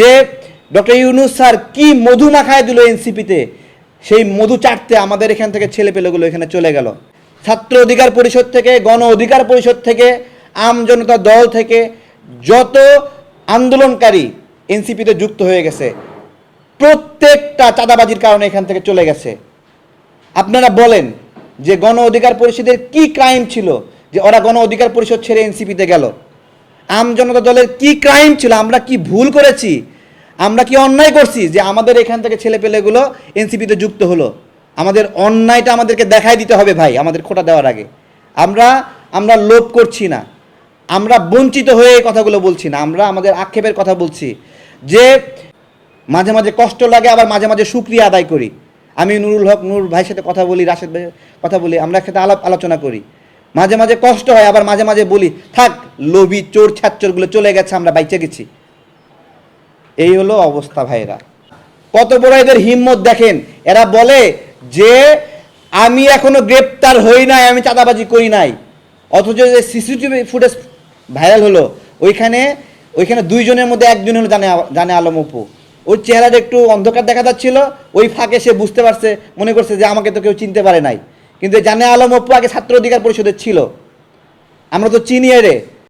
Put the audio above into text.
যে doctor Yunus sir কি মধু মাখায় দিল এনসিপিতে, সেই মধু চাটতে আমাদের এখান থেকে ছেলেপেলেগুলো এখানে চলে গেল। ছাত্র অধিকার পরিষদ থেকে, গণ অধিকার পরিষদ থেকে, আম জনতা দল থেকে যত আন্দোলনকারী এনসিপিতে যুক্ত হয়ে গেছে প্রত্যেকটা চাঁদাবাজির কারণে এখান থেকে চলে গেছে। আপনারা বলেন যে গণ অধিকার পরিষদের কি ক্রাইম ছিল যে ওরা গণ অধিকার পরিষদ ছেড়ে এনসিপিতে গেল? আম জনতা দলের কি ক্রাইম ছিল? আমরা কি ভুল করেছি? আমরা কি অন্যায় করছি যে আমাদের এখান থেকে ছেলেপেলেগুলো এনসিপিতে যুক্ত হলো? আমাদের অন্যায়টা আমাদেরকে দেখাই দিতে হবে ভাই, আমাদের খোটা দেওয়ার আগে। আমরা লোভ করছি না, আমরা বঞ্চিত হয়ে এই কথাগুলো বলছি না, আমরা আমাদের আক্ষেপের কথা বলছি যে মাঝে মাঝে কষ্ট লাগে, আবার মাঝে মাঝে শুকরিয়া আদায় করি। আমি নুরুল হক নূর ভাইয়ের সাথে কথা বলি, রাশেদ ভাইয়ের কথা বলি, আমরা একসাথে আলোচনা করি। মাঝে মাঝে কষ্ট হয়, আবার মাঝে মাঝে বলি থাক লোভী চোর ছাচ্চরগুলো চলে গেছে, আমরা বাইচে গেছি। এই হলো অবস্থা ভাইরা। কত বড় এদের হিম্মত দেখেন, এরা বলে যে আমি এখনো গ্রেপ্তার হই নাই, আমি চাঁদাবাজি করি নাই। অথচ যে সিসিটিভি ফুটেজ ভাইরাল হলো, ওইখানে দুইজনের মধ্যে একজন হলো জানে আলম অপু। ওর চেহারাটা একটু অন্ধকার দেখা যাচ্ছিল, ওই ফাঁকে সে বুঝতে পারছে, মনে করছে যে আমাকে তো কেউ চিনতে পারে নাই। কিন্তু জানে আলম অপু আগে ছাত্র অধিকার পরিষদের ছিল, আমরা তো চিনি রে।